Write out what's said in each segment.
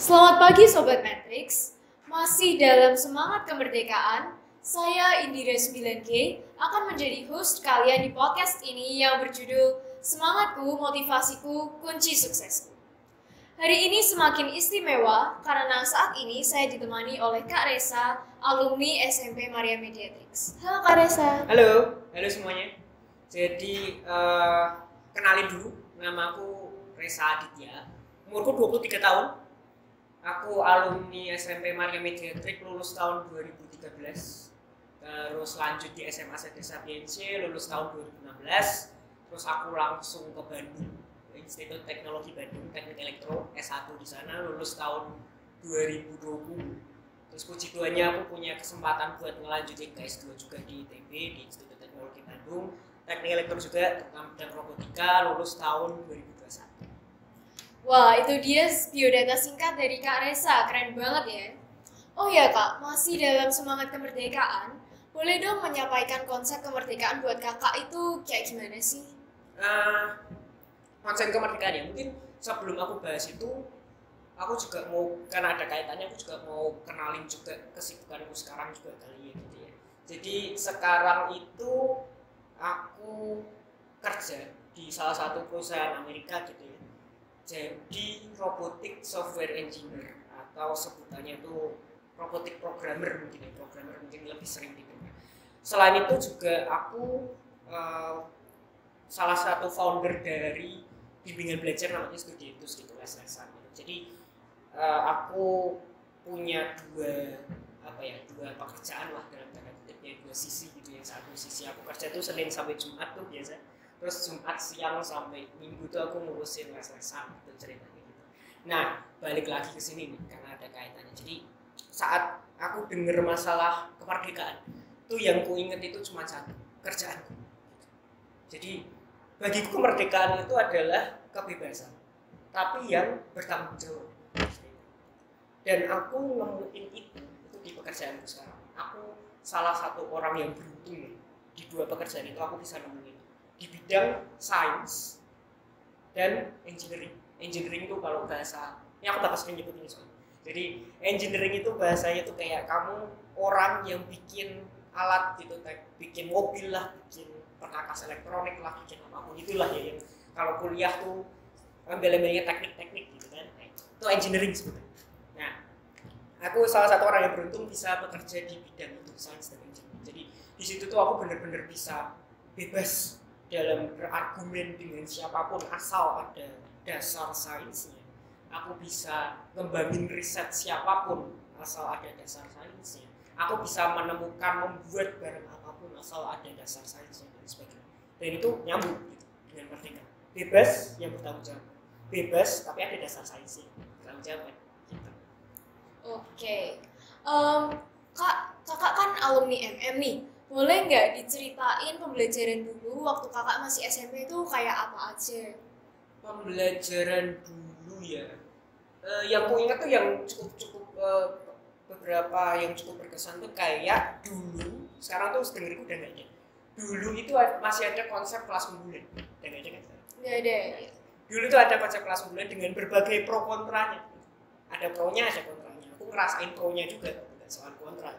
Selamat pagi Sobat Matrix. Masih dalam semangat kemerdekaan, saya Indira 9G akan menjadi host kalian di podcast ini yang berjudul Semangatku, Motivasiku, Kunci Suksesku. Hari ini semakin istimewa karena saat ini saya ditemani oleh Kak Resa, alumni SMP Maria Mediatrix. Halo Kak Resa. Halo semuanya. Jadi kenalin dulu, nama aku Resa Aditya. Umurku 23 tahun. Aku alumni SMP Maria Mediatrix, lulus tahun 2013. Terus lanjut di SMA Sede Sapiensia, lulus tahun 2016. Terus aku langsung ke Bandung, Institut Teknologi Bandung, Teknik Elektro, S1 di sana, lulus tahun 2020. Terus puji Tuhannya aku punya kesempatan buat ngelanjutin ke S2 juga di ITB, di Institut Teknologi Bandung, Teknik Elektro juga tentang bidang robotika, lulus tahun 2021. Wah, itu dia biodata singkat dari Kak Resa, keren banget ya. Oh ya Kak, masih dalam semangat kemerdekaan, boleh dong menyampaikan konsep kemerdekaan buat kakak itu kayak gimana sih? Konsep kemerdekaan ya, mungkin sebelum aku bahas itu, aku juga mau, karena ada kaitannya, aku juga mau kenalin juga kesibukanku sekarang juga kali ya gitu ya. Jadi sekarang itu aku kerja di salah satu perusahaan Amerika gitu ya. Jadi robotic software engineer atau sebutannya itu robotic programmer mungkin lebih sering didengar. Selain itu juga aku salah satu founder dari bimbingan belajar namanya Studientus gitu, les-lesan gitu. Jadi aku punya dua pekerjaan lah dalam tanda kutipnya, dua sisi gitu ya. Satu sisi aku kerja tuh Senin sampai Jumat tuh biasa. Terus Jumat siang sampai Minggu tuh aku ngurusin les-lesan gitu ceritanya gitu. Nah, balik lagi ke sini nih karena ada kaitannya. Jadi saat aku dengar masalah kemerdekaan, tuh yang ku inget itu cuma satu, kerjaanku. Jadi bagiku kemerdekaan itu adalah kebebasan, tapi yang bertanggung jawab. Dan aku nemuin itu di pekerjaanku sekarang. Aku salah satu orang yang beruntung di dua pekerjaan itu aku bisa nemuin di bidang sains dan engineering. Engineering itu kalau bahasa, ini aku bakal sering nyebut ini soalnya. Jadi engineering itu bahasanya tuh kayak kamu orang yang bikin alat gitu, kayak bikin mobil lah, bikin perkakas elektronik lah, bikin apapun itulah ya yang kalau kuliah tuh ambil-ambilnya teknik-teknik gitu kan. Nah, itu engineering sebetulnya. Nah, aku salah satu orang yang beruntung bisa bekerja di bidang itu, sains dan engineering. Jadi di situ tuh aku benar-benar bisa bebas dalam berargumen dengan siapapun asal ada dasar sainsnya. Aku bisa ngembangin riset siapapun asal ada dasar sainsnya. Aku bisa menemukan, membuat barang apapun asal ada dasar sainsnya dan sebagainya. Dan itu nyambung gitu, dengan merdeka. Bebas yang bertanggung jawab. Bebas tapi ada dasar sainsnya. Bertanggung jawab gitu. Oke, kakak kan alumni MM nih. Boleh nggak diceritain pembelajaran dulu waktu kakak masih SMP itu kayak apa aja? Pembelajaran dulu ya, yang ku ingat tuh yang cukup beberapa yang cukup berkesan tuh kayak dulu, sekarang tuh dengerku udah nggak ada. Dulu itu masih ada konsep kelas unggulan, udah nggak ada kan? Nggak ada. Dulu tuh ada konsep kelas unggulan dengan berbagai pro kontranya. Ada pronya, ada kontranya. Aku ngerasain pronya juga, bukan soal kontra.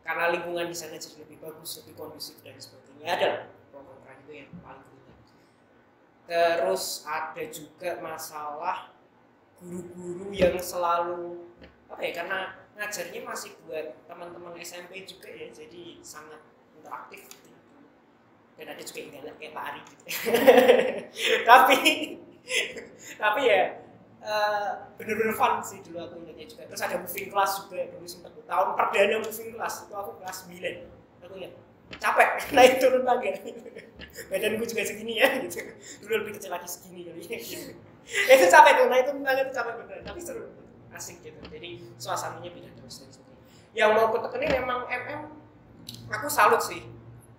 Karena lingkungan di sana jadi lebih bagus, lebih kondusif dan sebagainya. Ada pro kontra itu yang paling penting. Terus ada juga masalah guru-guru yang selalu karena ngajarnya masih buat teman-teman SMP juga ya, jadi sangat interaktif gitu. Dan ada juga yang galak kayak Pak Ari gitu. tapi ya bener-bener fun sih dulu aku ingatnya juga. Terus ada moving class juga dulu sempat tahun perdana moving class itu aku kelas 9 aku ingat capek naik turun tangga badanku juga segini ya gitu, dulu lebih kecil lagi segini kali ya gitu. Itu capek tuh, naik turun tangga itu capek beneran tapi seru, asik gitu, jadi suasananya beda terus dan sebagainya. Yang mau aku tekenin memang MM aku salut sih,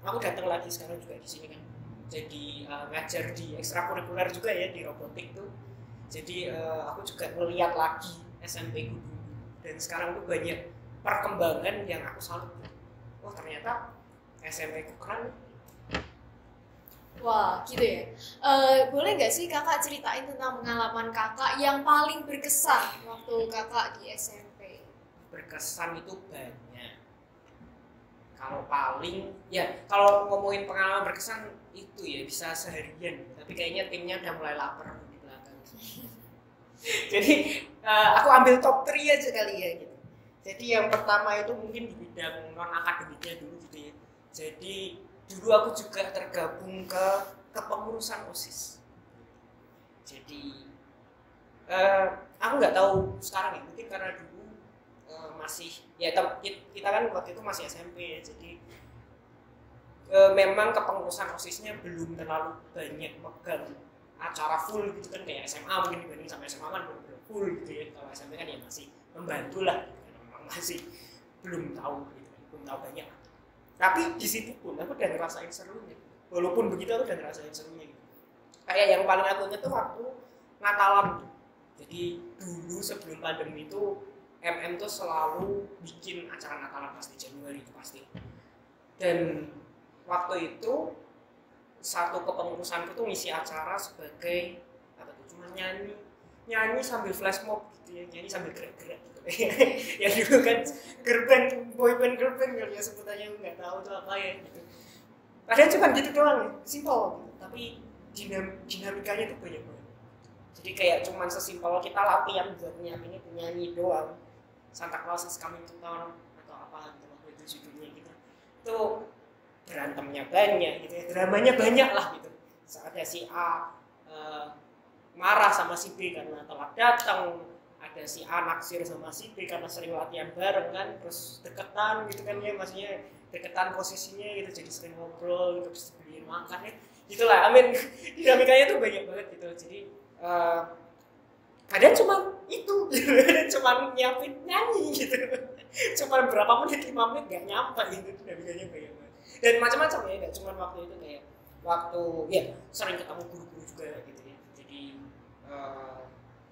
aku datang lagi sekarang juga di sini kan jadi ngajar di ekstrakurikuler juga ya di robotik tuh. Jadi aku juga melihat lagi SMP ku dulu dan sekarang tuh banyak perkembangan yang aku salut. Oh ternyata SMP ku keren. Wah, gitu ya. Boleh nggak sih kakak ceritain tentang pengalaman kakak yang paling berkesan waktu kakak di SMP? Berkesan itu banyak. Kalau paling ya kalau ngomongin pengalaman berkesan itu ya bisa seharian, tapi kayaknya timnya udah mulai lapar di belakang. Jadi aku ambil top 3 aja kali ya gitu. Jadi yang pertama itu mungkin di bidang non akademiknya dulu gitu ya. Jadi dulu aku juga tergabung ke kepengurusan OSIS. Jadi aku nggak tahu sekarang ya, mungkin karena dulu masih ya kita kan waktu itu masih SMP ya, jadi memang kepengurusan OSISnya belum terlalu banyak megang acara full gitu kan, kayak SMA mungkin dibanding sama SMA kan belum full gitu ya. Kalau SMP kan ya masih membantu lah gitu kan, memang masih belum tahu gitu kan, belum tahu banyak. Tapi di situ pun aku udah ngerasain serunya, walaupun begitu aku udah ngerasain serunya gitu. Kayak yang paling aku inget tuh waktu Natalan gitu. Jadi dulu sebelum pandemi itu MM tuh selalu bikin acara Natalan pasti Januari itu pasti. Dan waktu itu satu kepengurusanku tuh ngisi acara sebagai apa tuh, cuma nyanyi sambil flash mob gitu ya, nyanyi sambil gerak-gerak gitu. Ya dulu kan boyband girlband kali ya sebutannya, nggak tahu tuh apa ya gitu. Padahal cuma gitu doang ya, simple gitu. Tapi dinamikanya tuh banyak banget. Jadi kayak cuman sesimpel kita latihan buat nyiapin penyanyi doang, Santa Claus is coming to town atau apa gitu waktu itu judulnya gitu. Itu berantemnya banyak gitu ya, dramanya banyak lah gitu. Saatnya si A marah sama si B karena telat datang, ada si A naksir sama si B karena sering latihan bareng kan, terus deketan gitu kan ya, maksudnya deketan posisinya gitu, jadi sering ngobrol gitu, terus beliin makan ya gitulah. Amin. Dinamikanya tuh banyak banget gitu. Jadi kadang cuma itu gitu. Cuma nyiapin nyanyi gitu, cuma berapa menit, 5 menit gak nyampe gitu, dinamikanya banyak banget. Dan macam-macam ya, gak cuma waktu itu, kayak waktu ya sering ketemu guru-guru juga gitu ya. Jadi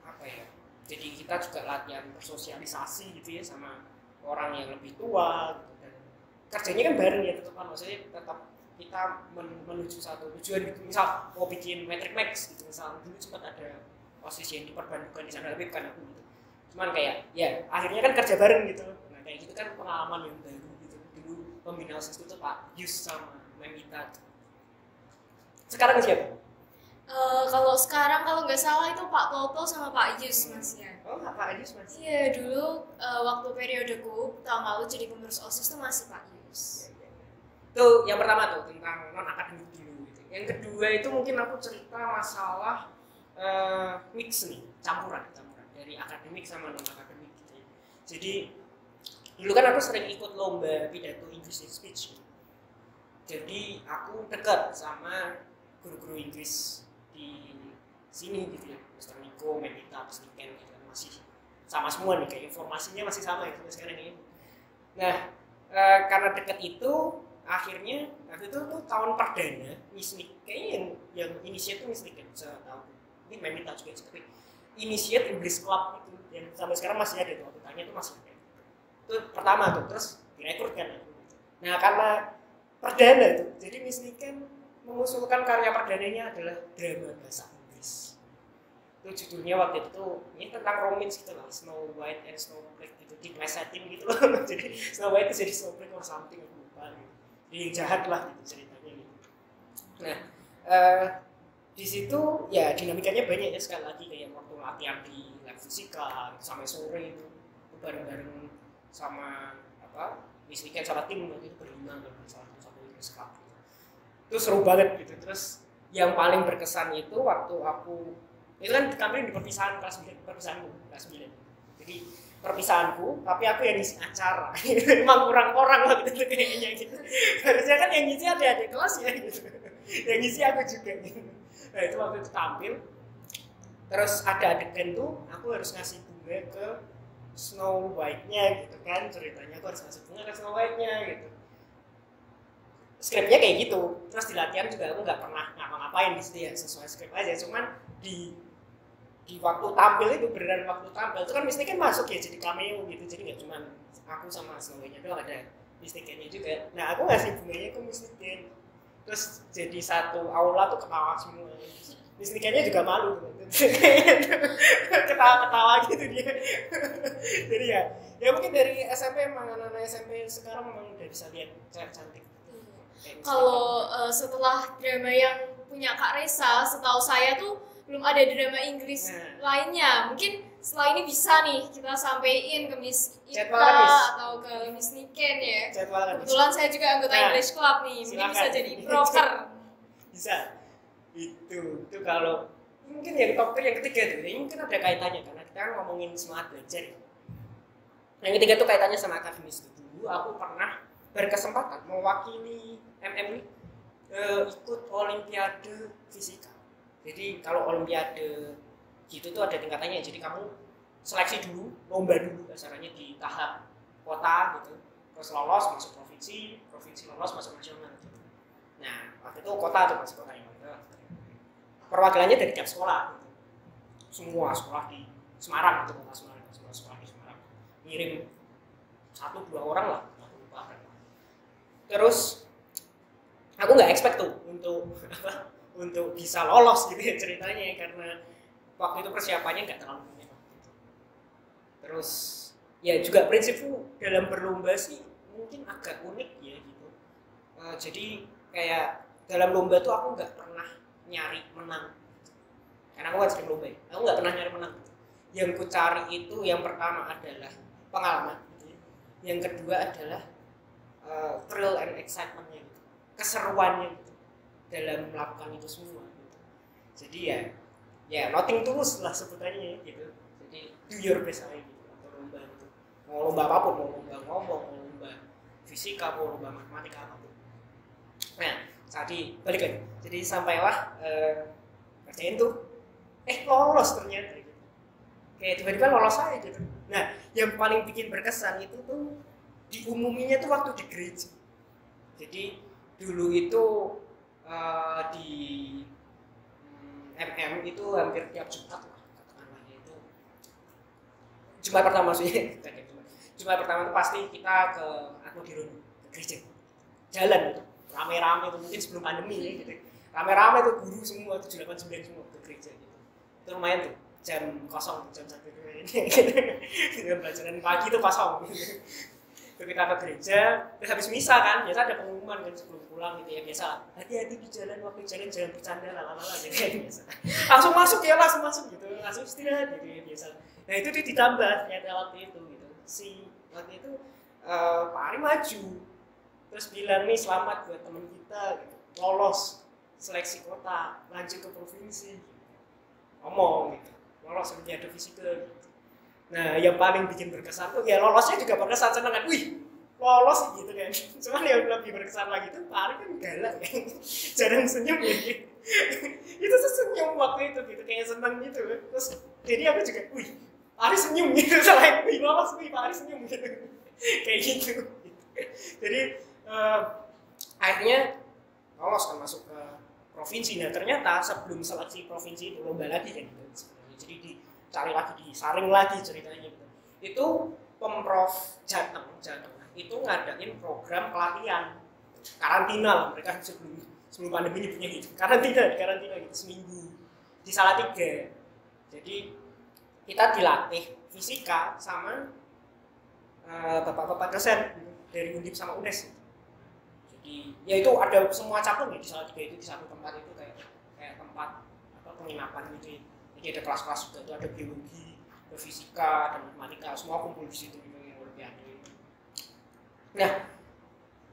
apa ya, jadi kita juga latihan bersosialisasi gitu ya sama orang yang lebih tua gitu. Dan kerjanya kan bareng ya, tetap maksudnya tetap kita menuju satu tujuan gitu. Misal mau bikin metric max gitu, misal dulu sempat ada posisi yang diperbantukan di sana, tapi bukan aku gitu. Cuman kayak ya akhirnya kan kerja bareng gitu. Nah kayak gitu kan pengalaman yang baru gitu. Dulu pembina OSIS itu Pak Yus sama Memita. Sekarang siapa? Kalau sekarang kalau nggak salah itu Pak Toto sama Pak Yus Mas ya. Oh, Pak Yus masih. Iya, dulu waktu periodeku tahun lalu jadi pengurus OSIS tuh masih Pak Yus. Itu yang pertama tuh tentang non akademik dulu gitu. Yang kedua itu mungkin aku cerita masalah mix nih, campuran dari akademik sama non akademik gitu ya. Jadi dulu kan aku sering ikut lomba pidato English speech. Jadi aku dekat sama guru-guru Inggris di sini gitu ya, Mr. Nico, Memita, Mr. Ken gitu kan, masih sama semua nih, kayak informasinya masih sama ya sampai sekarang ini. Nah karena dekat itu akhirnya waktu itu tuh tahun perdana Misnik, kayaknya yang initiate tuh Misnik kan, bisa tahu ini Memita juga sih, tapi initiate English Club itu yang sampai sekarang masih ada tuh, aku tanya tuh masih ada. Itu pertama tuh, terus direkrut kan aku. Nah karena perdana itu, jadi Misnik kan mengusulkan karya perdananya adalah drama bahasa Inggris. Itu judulnya waktu itu ini tentang romance gitu lah, Snow White and Snowflake gitu, diplesetin gitu loh. Jadi Snow White itu jadi Snowflake or something, aku lupa gitu. Jadi jahat lah gitu ceritanya gitu. Nah di situ ya dinamikanya banyak ya, sekali lagi kayak waktu latihan di lab fisika sampai sore itu bareng-bareng sama apa Miss Weekend sama tim waktu itu berlima kan, salah satu English Club gitu. Itu seru banget gitu. Terus yang paling berkesan itu waktu aku itu kan kami di perpisahan kelas 9, kelas 9. Jadi perpisahanku, tapi aku yang ngisi acara. Emang kurang orang lah gitu kayaknya gitu. Harusnya kan yang ngisi adik-adik kelas ya gitu. Yang ngisi aku juga gitu. Nah itu waktu itu tampil, terus ada adegan tuh aku harus ngasih bunga ke Snow White-nya gitu kan, ceritanya aku harus ngasih bunga ke Snow White-nya gitu. Skripnya kayak gitu, terus di latihan juga aku nggak pernah ngapa-ngapain di situ ya, sesuai skrip aja. Cuman di waktu tampil itu, beneran waktu tampil itu kan Misty kan masuk ya jadi cameo gitu, jadi nggak cuma aku sama Snow White-nya doang, ada Misty Ken-nya juga. Nah aku ngasih bunganya ke Misty Ken, terus jadi satu aula tuh ketawa semua. Miss Nikennya juga malu ketawa-ketawa gitu dia. Jadi ya mungkin dari SMP emang anak-anak SMP sekarang memang udah bisa lihat cewek cantik. Kalau setelah drama yang punya Kak Resa, setahu saya tuh belum ada drama Inggris lainnya. Mungkin setelah ini bisa nih kita sampaikan ke Miss Ita atau ke Miss Niken ya. Kebetulan saya juga anggota English Club nih, mungkin bisa jadi broker. Bisa. Itu kalau mungkin yang top 3 yang ketiga tuh, ini mungkin ada kaitannya karena kita kan ngomongin semangat belajar. Yang ketiga tuh kaitannya sama akademis. Dulu aku pernah berkesempatan mewakili MM ikut olimpiade fisika. Jadi kalau olimpiade gitu tuh ada tingkatannya. Jadi kamu seleksi dulu, lomba dulu asalnya di tahap kota gitu. Terus lolos masuk provinsi lolos masuk nasional gitu. Nah, waktu itu kota tuh masuk kota yang perwakilannya dari tiap sekolah gitu. Semua sekolah di Semarang itu kota Semarang, sekolah di Semarang ngirim 1-2 orang lah, aku lupa. Terus aku nggak expect tuh untuk bisa lolos gitu ya ceritanya, karena waktu itu persiapannya nggak terlalu banyak. Terus ya juga prinsipku dalam berlomba sih mungkin agak unik ya gitu. Jadi kayak dalam lomba tuh aku nggak pernah nyari menang, karena aku kan sering lomba, aku nggak pernah nyari menang. Yang ku cari itu yang pertama adalah pengalaman, gitu. Yang kedua adalah thrill and excitement-nya, gitu. Keseruannya gitu, dalam melakukan itu semua. Gitu. Jadi ya nothing tulus lah sebutannya gitu. Jadi do your best aja gitu, atau lomba gitu. Mau lomba apapun, mau lomba ngomong, mau lomba fisika, mau lomba matematika apapun. Nah, tadi balik lagi. Jadi sampailah kerjain tuh, lolos ternyata gitu. Kayak tiba-tiba lolos aja gitu. Nah, yang paling bikin berkesan itu tuh diumuminya tuh waktu di gereja. Jadi dulu itu di MM itu hampir tiap Jumat lah, katakanlah itu. Jumat pertama maksudnya, Jumat pertama itu pasti kita ke Atmodiron, ke gereja. Jalan gitu. Rame-rame tuh, mungkin sebelum pandemi ya gitu. Rame-rame tuh guru semua, 789 semua ke gereja gitu. Itu lumayan tuh, jam kosong, jam 1 gitu. Pelajaran pagi tuh kosong gitu. Terus kita ke gereja, terus habis misa kan, biasa ada pengumuman kan sebelum pulang gitu ya, biasa hati-hati di jalan, waktu jalan jangan bercanda lalala gitu ya biasa. Langsung masuk gitu, langsung istirahat gitu ya biasa. Nah itu ditambah ternyata waktu itu gitu. Waktu itu Pak Ari maju, terus bilang nih selamat buat teman kita gitu. Lolos seleksi kota, lanjut ke provinsi, ngomong gitu, lolos menjadi fisika gitu. Nah yang paling bikin berkesan tuh ya lolosnya juga berkesan, seneng kan, wih lolos gitu kan. Cuman yang lebih berkesan lagi tuh Pak Ari kan galak kan, jarang senyum ya gitu. Itu tuh senyum waktu itu gitu, kayak seneng gitu. Terus jadi aku juga, wih Pak Ari senyum gitu, selain wih lolos, wih Pak Ari senyum gitu, kayak gitu. Jadi akhirnya lolos kan masuk ke provinsi. Nah ternyata sebelum seleksi provinsi itu lomba lagi kan gitu. Jadi dicari lagi, disaring lagi ceritanya gitu. Itu Pemprov Jateng itu ngadain program pelatihan karantina lah, mereka sebelum pandemi punya gitu. Karantina gitu seminggu di Salatiga. Jadi kita dilatih fisika sama bapak-bapak dosen dari Undip sama UNES. Jadi ya itu ada semua cabang ya di Salatiga itu, di satu tempat itu kayak tempat penginapan gitu. Jadi ada kelas-kelas juga itu, ada biologi, ada fisika, dan matematika, semua kumpul di situ gitu yang olimpiade. Nah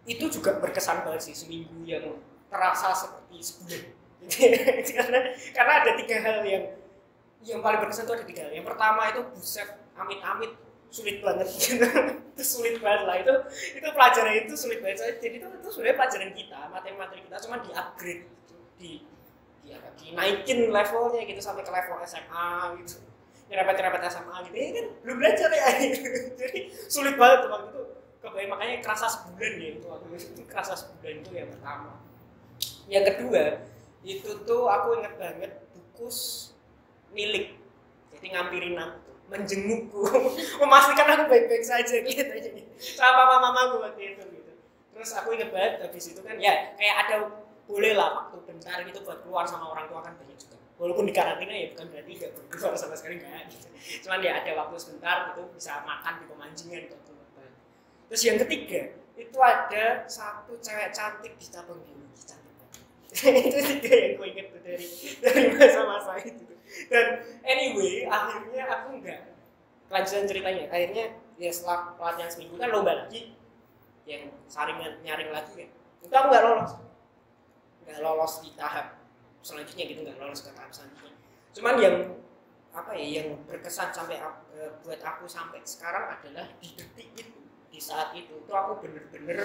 itu juga berkesan banget sih, seminggu yang terasa seperti sebulan. karena ada 3 hal yang paling berkesan itu ada 3 hal. Yang pertama itu buset, amit-amit sulit banget gitu. Itu sulit banget lah, itu pelajaran itu sulit banget. Jadi itu sebenarnya pelajaran kita, materi kita cuma di-upgrade gitu, dinaikin levelnya gitu sampai ke level SMA gitu. Nyerempet SMA gitu, ya kan belum belajar ya gitu. Jadi sulit banget waktu itu. Kebayang, makanya kerasa sebulan ya itu waktu itu, kerasa sebulan itu yang pertama. Yang kedua itu tuh aku ingat banget bukus milik, jadi ngampirin aku, menjengukku, memastikan aku baik-baik saja gitu sama mama-mamaku waktu itu gitu. Terus aku ingat banget habis itu kan ya kayak ada boleh lah waktu bentar gitu buat keluar sama orang tua kan banyak juga. Walaupun di karantina ya bukan berarti nggak boleh keluar sama sekali nggak gitu. Cuman ya ada waktu sebentar itu bisa makan di pemancingan gitu. Terus yang ketiga itu ada satu cewek cantik di cabang biologi cantik banget. Itu tiga yang gue inget tuh dari masa-masa itu. Dan anyway akhirnya aku nggak kelanjutan ceritanya. Akhirnya ya setelah pelatihan seminggu kan lomba lagi yang saringan nyaring lagi kan. Itu aku nggak lolos di tahap selanjutnya gitu, nggak lolos ke tahap selanjutnya. Cuman yang apa ya yang berkesan sampai buat aku sampai sekarang adalah di detik itu, di saat itu aku bener-bener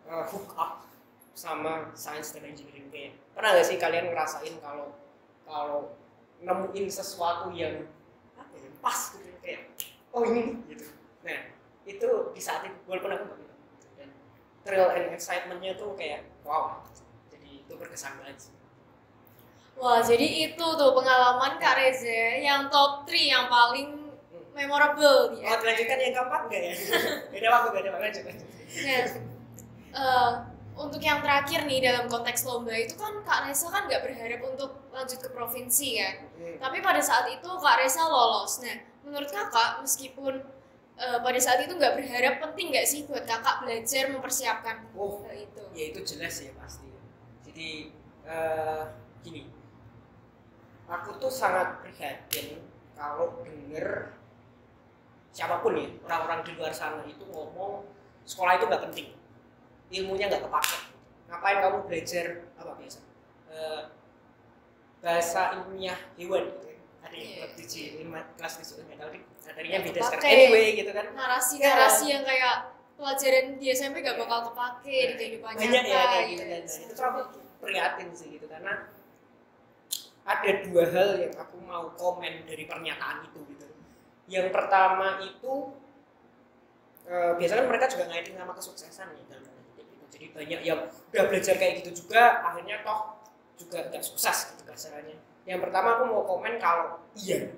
hook up sama science dan engineering. Kayak pernah nggak sih kalian ngerasain kalau nemuin sesuatu yang apa ya, pas gitu kayak oh ini gitu. Nah itu di saat itu walaupun aku nggak gitu, dan thrill and excitementnya tuh kayak wow, jadi itu berkesan banget sih. Wah, jadi itu tuh pengalaman Kak Reza yang top 3 yang paling memorable di Lanjutkan yang keempat enggak ya? Beda waktu lanjut. Nah, untuk yang terakhir nih dalam konteks lomba itu kan Kak Reza kan nggak berharap untuk lanjut ke provinsi kan. Tapi pada saat itu Kak Reza lolos. Nah, menurut kakak meskipun pada saat itu nggak berharap, penting nggak sih buat kakak belajar mempersiapkan itu? Ya itu jelas ya pasti. Jadi gini, aku tuh sangat prihatin kalau denger siapapun ya orang-orang di luar sana itu ngomong sekolah itu nggak penting, ilmunya nggak kepake. Ngapain kamu belajar apa biasa bahasa ilmiah hewan gitu ya? Ada yang kelas 7 materinya beda sekarang. Anyway gitu kan. Narasi yang kayak pelajaran di SMP nggak bakal kepake di kehidupan nyata. Banyak ya kayak gitu kan. Itu tuh aku prihatin sih gitu karena ada dua hal yang aku mau komen dari pernyataan itu gitu. Yang pertama itu biasanya mereka juga ngaitin sama kesuksesan ya dalam gitu. Jadi banyak yang udah belajar kayak gitu juga akhirnya toh juga nggak sukses gitu kasarannya. Yang pertama aku mau komen kalau iya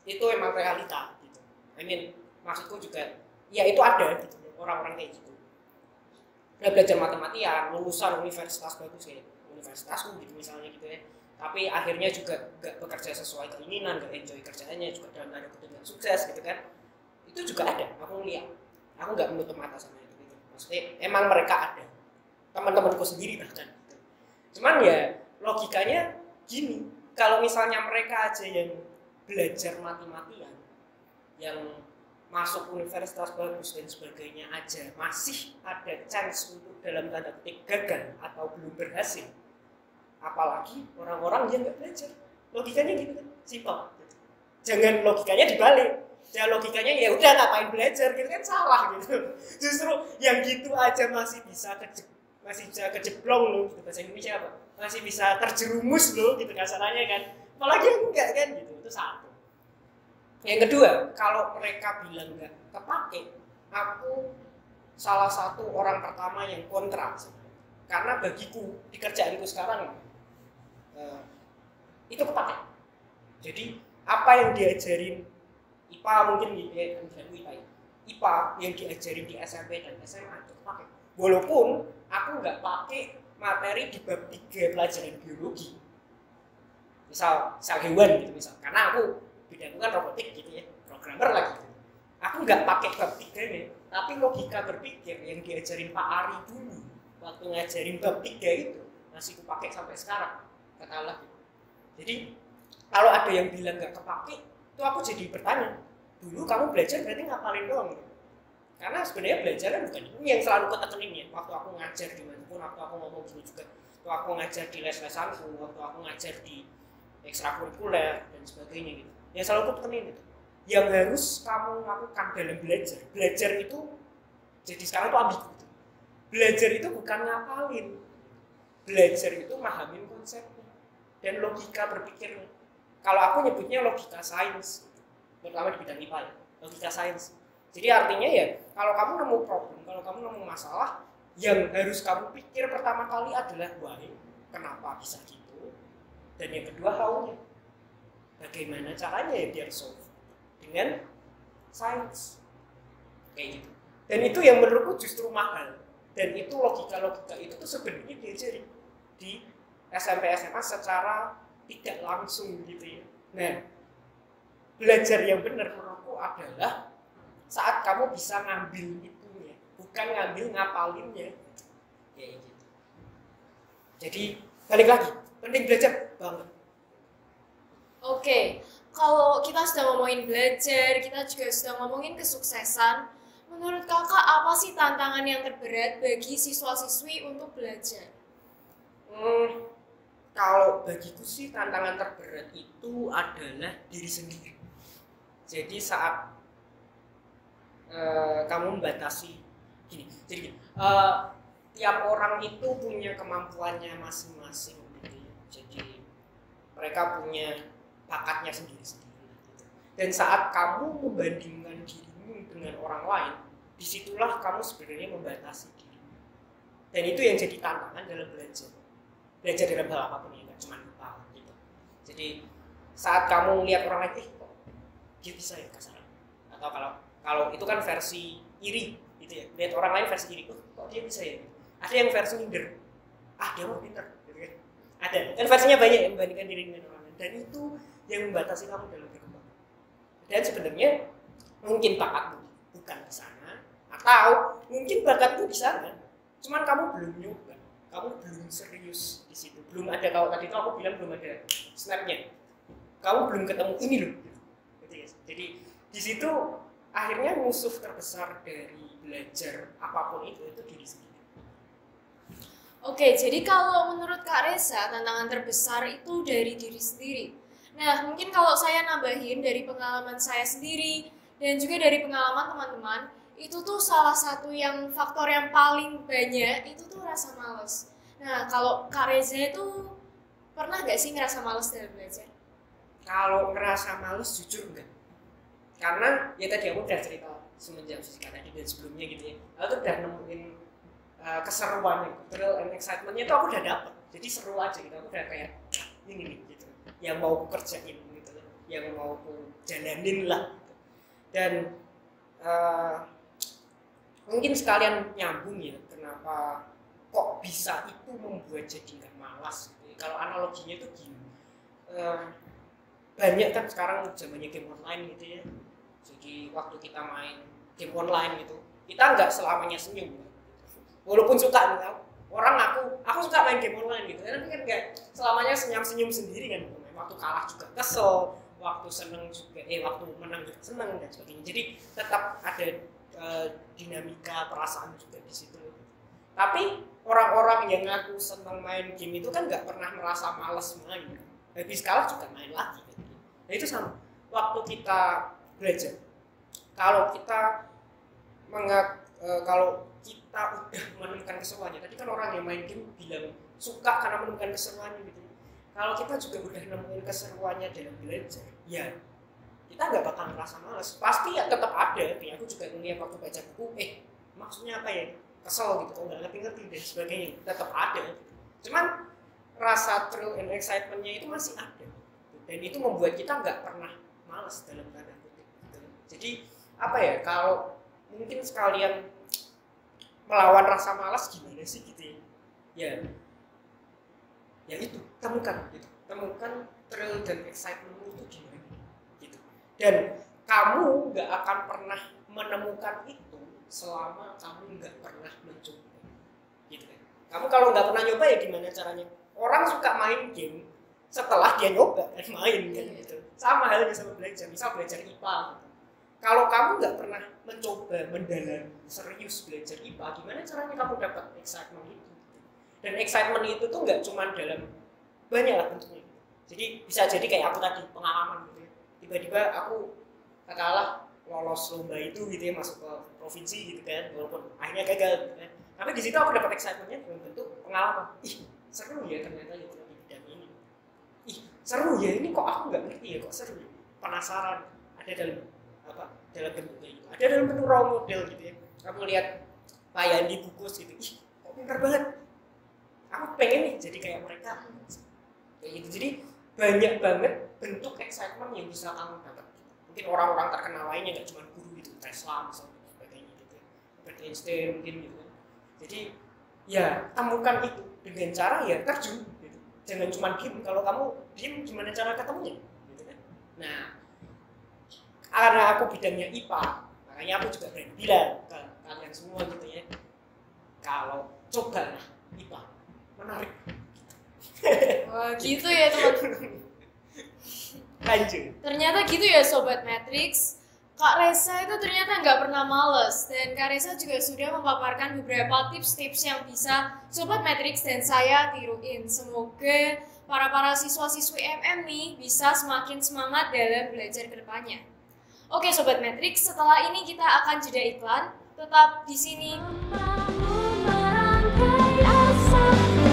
itu emang realita gitu. I mean maksudku juga ya itu ada gitu orang-orang kayak gitu. Udah belajar mati-matian, lulusan universitas bagus kayak universitasku gitu misalnya gitu ya. Tapi akhirnya juga nggak bekerja sesuai keinginan, nggak enjoy kerjaannya, juga dalam tanda kutip nggak sukses gitu kan. Itu juga ada, aku lihat. Aku nggak menutup mata sama itu gitu. Maksudnya emang mereka ada, teman-temanku sendiri bahkan gitu. Cuman ya logikanya gini, kalau misalnya mereka aja yang belajar mati-matian, yang masuk universitas bagus dan sebagainya aja masih ada chance untuk dalam tanda kutip gagal atau belum berhasil, apalagi orang-orang yang nggak belajar. Logikanya gitu kan, simpel. Jangan logikanya dibalik. Jangan logikanya ya udah ngapain belajar gitu kan, salah gitu. Justru yang gitu aja masih bisa kejeblong loh gitu, bahasa Indonesia apa? Masih bisa terjerumus loh gitu kasarannya kan. Apalagi yang enggak kan gitu. Itu satu. Yang kedua, kalau mereka bilang nggak kepake, aku salah satu orang pertama yang kontra sebenarnya. Karena bagiku di kerjaanku sekarang itu kepake. Jadi apa yang diajarin IPA mungkin di IPA yang diajarin di SMP dan SMA itu kepake. Walaupun aku nggak pakai materi di bab 3 pelajaran biologi, misal hewan gitu misal, karena aku bidangku kan robotik gitu ya, programmer lagi gitu. Aku nggak pakai bab 3-nya, tapi logika berpikir yang diajarin Pak Ari dulu waktu ngajarin bab 3 itu masih aku pakai sampai sekarang, katakanlah gitu. Jadi kalau ada yang bilang nggak kepake, itu aku jadi bertanya, dulu kamu belajar berarti ngapalin doang gitu. Karena sebenarnya belajar kan bukan ini yang selalu ketekenin ya, waktu aku ngajar dimanapun, waktu aku ngomong gini juga, waktu aku ngajar di les-lesanku, waktu aku ngajar di ekstrakurikuler dan sebagainya gitu, yang selalu ketekenin gitu. Yang harus kamu lakukan dalam belajar itu jadi sekarang tuh ambigu gitu. Belajar itu bukan ngapalin, belajar itu mahamin konsepnya dan logika berpikirnya. Kalau aku nyebutnya logika sains, terutama di bidang IPA ya, logika sains. Jadi artinya ya, kalau kamu nemu problem, kalau kamu nemu masalah, yang harus kamu pikir pertama kali adalah why, kenapa bisa gitu, dan yang kedua how-nya, bagaimana caranya ya biar solve dengan sains, kayak gitu. Dan itu yang menurutku justru mahal, dan itu logika itu tuh sebenarnya diajarin di SMP SMA secara tidak langsung gitu ya. Nah, belajar yang benar menurutku adalah saat kamu bisa ngambil itunya, bukan ngambil ngapalinnya. Ya gitu. Jadi balik lagi, penting belajar banget. Oke, kalau kita sudah ngomongin belajar, kita juga sudah ngomongin kesuksesan. Menurut kakak, apa sih tantangan yang terberat bagi siswa-siswi untuk belajar? Kalau bagiku sih tantangan terberat itu adalah diri sendiri. Jadi saat kamu membatasi gini, jadi tiap orang itu punya kemampuannya masing-masing gitu ya. Jadi mereka punya bakatnya sendiri-sendiri gitu. Dan saat kamu membandingkan dirimu dengan orang lain, disitulah kamu sebenarnya membatasi diri. Dan itu yang jadi tantangan dalam belajar dalam hal apapun ya, nggak cuma kepala gitu. Jadi saat kamu lihat orang lain, kok dia bisa ya kasar, atau kalau itu kan versi iri gitu ya, lihat orang lain versi iri, kok dia bisa ya. Ada yang versi minder, dia mah pintar gitu kan. Ada kan versinya banyak yang membandingkan diri dengan orang lain, dan itu yang membatasi kamu dalam berkembang. Dan sebenarnya mungkin bakatmu bukan di sana, atau mungkin bakatmu di sana, cuman kamu belum nyoba, kamu belum serius di situ, belum ada. Kalau tadi itu aku bilang belum ada snapnya, kamu belum ketemu ini loh gitu ya. Jadi di situ akhirnya musuh terbesar dari belajar apapun itu diri sendiri. Oke, jadi kalau menurut Kak Reza, tantangan terbesar itu dari diri sendiri. Nah, mungkin kalau saya nambahin dari pengalaman saya sendiri dan juga dari pengalaman teman-teman, itu tuh salah satu yang faktor yang paling banyak itu tuh rasa malas. Nah, kalau Kak Reza itu pernah gak sih ngerasa malas dalam belajar? Kalau ngerasa males jujur enggak, karena ya tadi aku udah cerita semenjak fisika tadi dan sebelumnya gitu ya, aku tuh udah nemuin keseruannya, thrill and excitementnya itu aku udah dapet. Jadi seru aja gitu, aku udah kayak ini nih gitu, yang mau aku kerjain gitu, yang mau aku jalanin lah gitu. Dan mungkin sekalian nyambung ya, kenapa kok bisa itu membuat jadi nggak malas gitu. Kalau analoginya itu gini, banyak kan sekarang zamannya game online gitu ya. Jadi waktu kita main game online gitu, kita nggak selamanya senyum. Walaupun suka nih, aku suka main game online gitu, tapi kan nggak selamanya senyum sendiri kan. Waktu kalah juga kesel, waktu seneng juga, waktu menang juga seneng dan sebagainya. Jadi tetap ada dinamika perasaan juga di situ. Tapi orang-orang yang ngaku seneng main game itu kan nggak pernah merasa malas main. Habis kalah juga main lagi. Gitu. Nah itu sama. Waktu kita belajar, kalau kita kalau kita udah menemukan keseruannya, tadi kan orang yang main game bilang suka karena menemukan keseruannya gitu. Kalau kita juga udah nemuin keseruannya dalam belajar, ya kita nggak bakal merasa malas. Pasti ya tetap ada. Ya, aku juga ngeliat waktu baca buku, maksudnya apa ya? Kesel gitu, kok nggak ngerti dan sebagainya. Tetap ada. Cuman rasa thrill and excitementnya itu masih ada. Dan itu membuat kita nggak pernah malas dalam tanda kutip. Gitu. Jadi apa ya? Kalau mungkin sekalian melawan rasa malas gimana sih gitu ya? Ya itu temukan thrill dan excitement itu gimana gitu. Dan kamu nggak akan pernah menemukan itu selama kamu nggak pernah mencoba gitu kan. Kamu kalau nggak pernah nyoba ya gimana caranya? Orang suka main game setelah dia nyoba dan main kan gitu. Sama halnya sama belajar, misal belajar IPA gitu. Kalau kamu nggak pernah mencoba mendalam serius belajar IPA, gimana caranya kamu dapat excitement itu? Dan excitement itu tuh nggak cuma dalam banyak lah bentuknya. Jadi bisa jadi kayak aku tadi pengalaman gitu ya. Tiba-tiba aku katakanlah lolos lomba itu gitu ya, masuk ke provinsi gitu kan, walaupun akhirnya gagal gitu kan. Tapi di situ aku dapat excitementnya dalam bentuk pengalaman. Seru ya ternyata gitu di bidang ini. Seru ya ini kok aku nggak ngerti ya, kok seru ya. Penasaran ada dalam bentuknya itu. Ada dalam bentuk raw model gitu ya. Kamu lihat Pak Yandi Bungkus gitu, kok pintar banget. Aku pengen nih jadi kayak mereka. Kayak gitu. Jadi banyak banget bentuk excitement yang bisa kamu dapat. Mungkin orang-orang terkenal lainnya nggak cuma guru gitu, Tesla misalnya sebagainya gitu. Albert Einstein mungkin gitu kan. Jadi ya temukan itu dengan cara ya terjun gitu. Jangan cuma diem. Kalau kamu diem gimana cara ketemunya gitu kan. Nah, karena aku bidangnya IPA, makanya aku juga berani bilang ke kalian semua gitu ya, kalau coba IPA menarik. Wah, gitu ya teman. Lanjut. Ternyata gitu ya Sobat Matrix. Kak Reza itu ternyata nggak pernah males, dan Kak Reza juga sudah memaparkan beberapa tips-tips yang bisa Sobat Matrix dan saya tiruin. Semoga para siswa-siswi MM nih bisa semakin semangat dalam belajar ke depannya. Oke Sobat Matrix, setelah ini kita akan jeda iklan. Tetap di sini.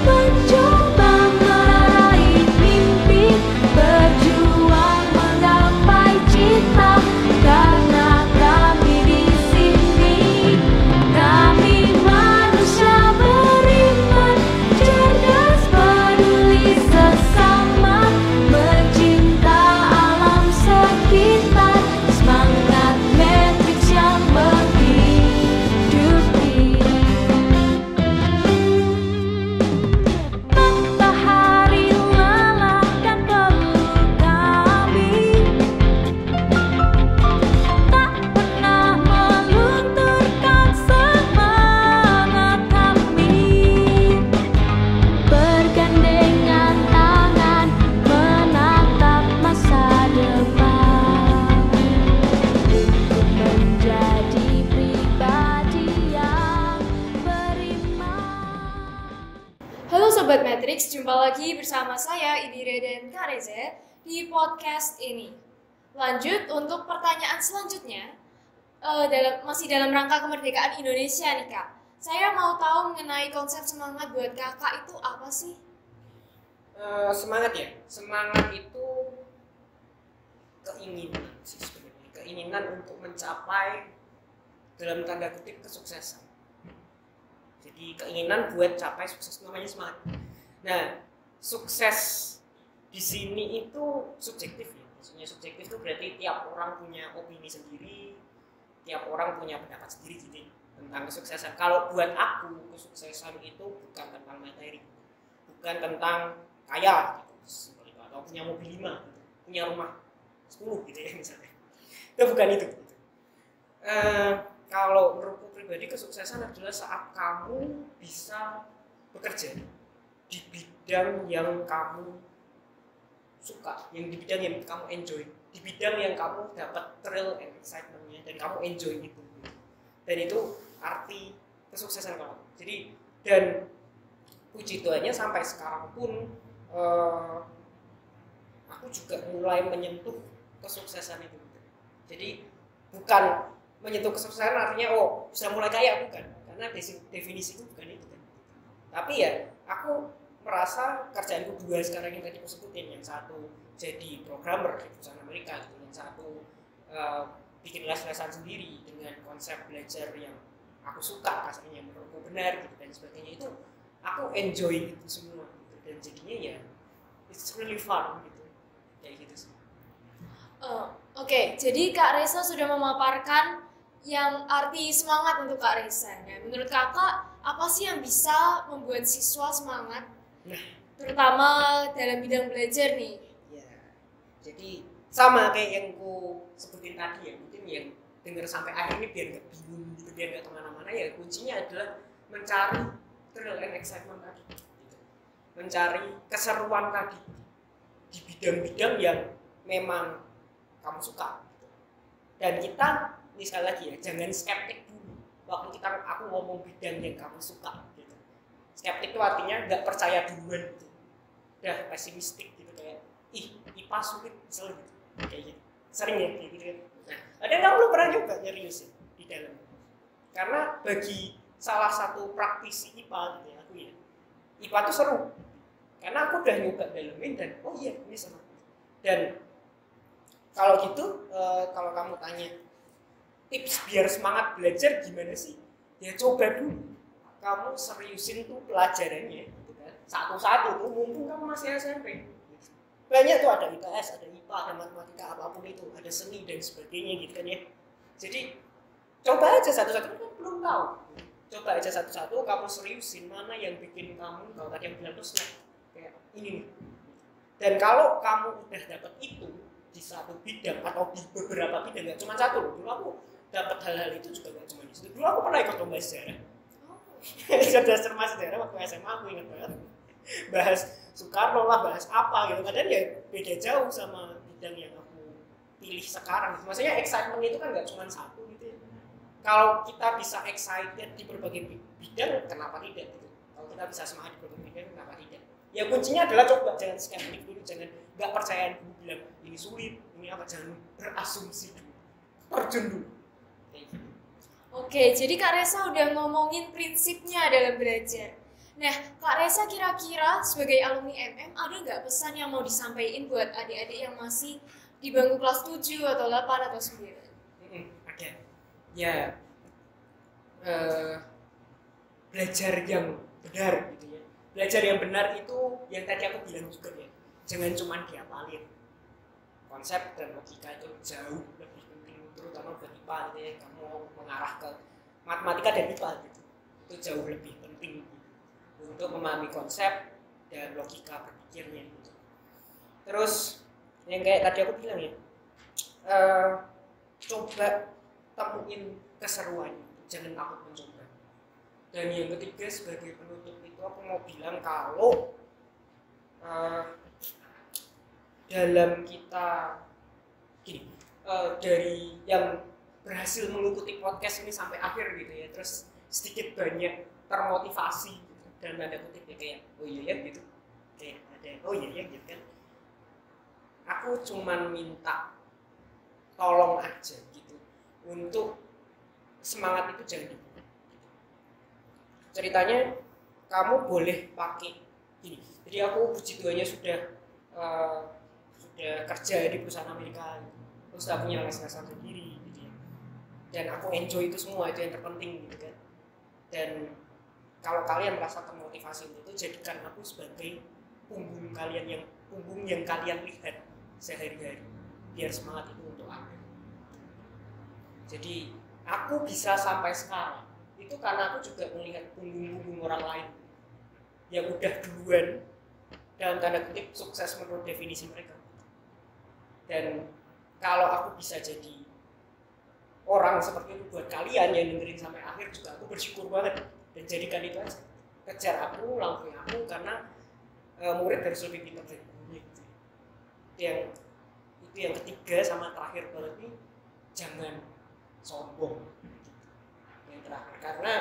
Mencoba meraih mimpi, berjuang menggapai cita, karena kami di sini, kami manusia beriman, cerdas, peduli sesama, mencinta alam sekitar, semangat Matrix yang menghidupi. Matahari lelah dan peluk kami, tak pernah melunturkan semangat kami, bergandengan tangan menatap masa depan, untuk menjadi pribadi yang beriman. Halo Sobat Matrix, jumpa lagi bersama saya Indira dan Kak Reza di podcast ini. Lanjut untuk pertanyaan selanjutnya, masih dalam rangka kemerdekaan Indonesia nih Kak. Saya mau tahu mengenai konsep semangat buat kakak itu apa sih? Semangat ya. Semangat itu keinginan sih sebenarnya. Keinginan untuk mencapai dalam tanda kutip kesuksesan. Jadi keinginan buat capai sukses, namanya semangat. Nah, sukses di sini itu subjektif ya. Maksudnya subjektif itu berarti tiap orang punya opini sendiri, tiap orang punya pendapat sendiri gitu tentang kesuksesan. Kalau buat aku, kesuksesan itu bukan tentang materi, bukan tentang kaya gitu, atau punya mobil 5 gitu, punya rumah 10 gitu ya misalnya. Itu bukan itu. Gitu. Kalau menurutku pribadi, kesuksesan adalah saat kamu bisa bekerja di bidang yang kamu suka, yang di bidang yang kamu enjoy, di bidang yang kamu dapat thrill and excitement-nya dan kamu enjoy itu. Dan itu arti kesuksesan kamu. Jadi, dan puji Tuhannya sampai sekarang pun aku juga mulai menyentuh kesuksesan itu. Jadi bukan menyentuh kesuksesan artinya bisa mulai kaya, bukan, karena definisi itu bukan itu kan. Tapi ya aku merasa kerjaanku dua sekarang yang tadi aku sebutin, yang satu jadi programmer di perusahaan Amerika gitu, yang satu bikin les-lesan sendiri dengan konsep belajar yang aku suka, rasanya menurutku benar gitu, dan sebagainya, itu aku enjoy itu semua gitu. Dan jadinya ya it's really fun gitu, kayak gitu sih. Oke, jadi Kak Reza sudah memaparkan yang arti semangat untuk Kak Reza. Nah, menurut kakak, apa sih yang bisa membuat siswa semangat? Nah, terutama dalam bidang belajar nih. ya, jadi sama kayak yang ku sebutin tadi ya, mungkin yang dengar sampai akhir ini biar nggak bingung gitu, biar nggak kemana-mana, ya kuncinya adalah mencari thrill and excitement tadi, gitu. Mencari keseruan tadi di bidang-bidang yang memang kamu suka. Gitu. Dan kita, misal lagi ya, jangan skeptik dulu waktu aku ngomong bidang yang kamu suka gitu. Skeptik itu artinya nggak percaya duluan gitu, udah pesimistik gitu, kayak IPA sulit misalnya gitu, kayak gitu sering ya kayak gitu kan. Nah, ada nggak lu pernah nyoba nyerius ya di dalam, karena bagi salah satu praktisi IPA gitu ya, aku ya, IPA tuh seru karena aku udah nyoba dalemin dan iya ini seru. Dan kalau gitu, kalau kamu tanya tips biar semangat belajar gimana sih? Ya coba dulu kamu seriusin tuh pelajarannya gitu kan. Satu-satu tuh, mumpung kamu masih SMP. Banyak tuh, ada IPS, ada IPA, ada matematika, apapun itu, ada seni dan sebagainya gitu kan ya. Jadi coba aja satu-satu, kan belum tahu. coba aja satu-satu, kamu seriusin mana yang bikin kamu, kalau tadi yang bilang tuh snap kayak ini nih. Dan kalau kamu udah dapet itu di satu bidang atau di beberapa bidang, nggak cuma satu loh. Dulu aku dapat hal-hal itu juga nggak cuma di situ. Dulu aku pernah ikut lomba sejarah. Sudah serma sejarah waktu SMA, aku ingat banget. Bahas Soekarno lah, bahas apa gitu. Kadang ya beda jauh sama bidang yang aku pilih sekarang. Maksudnya excitement itu kan nggak cuma satu gitu ya. Kalau kita bisa excited di berbagai bidang, kenapa tidak gitu? Kalau kita bisa semangat di berbagai bidang, kenapa tidak? Ya kuncinya adalah coba jangan skeptik dulu, jangan nggak percaya dulu bilang ini sulit, ini apa, jangan berasumsi dulu, terjun dulu. Oke, jadi Kak Resa udah ngomongin prinsipnya dalam belajar. Nah, Kak Resa kira-kira sebagai alumni MM ada nggak pesan yang mau disampaikan buat adik-adik yang masih di bangku kelas 7 atau 8 atau 9? Ada. Ya, belajar yang benar gitu ya. Belajar yang benar itu yang tadi aku bilang juga ya. Jangan cuma dihafalin. Konsep dan logika itu jauh lebih penting, terutama buat IPA gitu ya. Kamu mengarah ke matematika dan IPA gitu. Itu jauh lebih penting gitu, untuk memahami konsep dan logika berpikirnya gitu. Terus yang kayak tadi aku bilang ya, coba temuin keseruannya, jangan takut mencoba. Dan yang ketiga sebagai penutup itu aku mau bilang kalau dalam kita gini, dari yang berhasil mengikuti podcast ini sampai akhir gitu ya, terus sedikit banyak termotivasi gitu, dan ada kutipnya kayak oh iya ya gitu, kayak ada oh iya ya gitu kan. Aku cuman minta tolong aja gitu untuk semangat itu jangan dibuat. Ceritanya kamu boleh pakai ini. Jadi aku puji Tuhannya sudah kerja di perusahaan Amerika, terus sudah punya les-lesan sendiri gitu ya. Dan aku enjoy itu semua, itu yang terpenting gitu kan. Dan kalau kalian merasa termotivasi untuk itu, jadikan aku sebagai punggung yang kalian lihat sehari-hari, biar semangat itu untuk aku. Jadi aku bisa sampai sekarang itu karena aku juga melihat punggung-punggung orang lain yang udah duluan dalam tanda kutip sukses menurut definisi mereka. Dan kalau aku bisa jadi orang seperti itu buat kalian yang dengerin sampai akhir juga, aku bersyukur banget. Dan jadikan itu aja, kejar aku, lampaui aku, karena murid harus lebih pintar dari gurunya gitu. Itu yang ketiga sama terakhir banget nih, jangan sombong. Yang terakhir, karena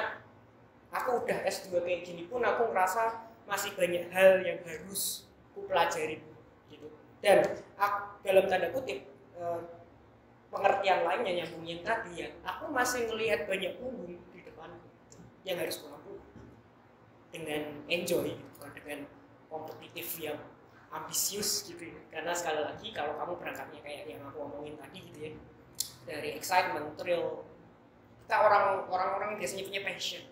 aku udah S2 kayak gini pun aku ngerasa masih banyak hal yang harus aku pelajarin gitu. Dan dalam tanda kutip pengertian lainnya nyambung yang tadi ya, aku masih ngelihat banyak punggung di depan yang harus aku dengan enjoy gitu, bukan dengan kompetitif yang ambisius gitu ya. Karena sekali lagi kalau kamu berangkatnya kayak yang aku omongin tadi gitu ya, dari excitement, thrill, kita orang-orang biasanya punya passion.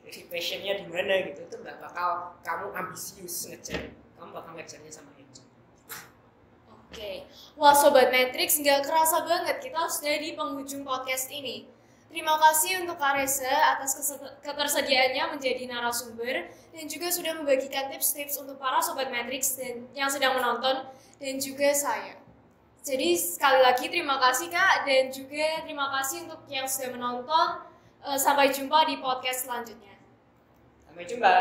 Jadi passionnya di mana gitu, itu nggak bakal kamu ambisius ngejar, kamu bakal ngejarnya sama enjoy. Oke, wah Sobat Matrix, nggak kerasa banget kita sudah di penghujung podcast ini. Terima kasih untuk Kak Resa atas ketersediaannya menjadi narasumber dan juga sudah membagikan tips-tips untuk para Sobat Matrix dan yang sedang menonton dan juga saya. Jadi sekali lagi terima kasih Kak, dan juga terima kasih untuk yang sudah menonton. Sampai jumpa di podcast selanjutnya. Sampai jumpa.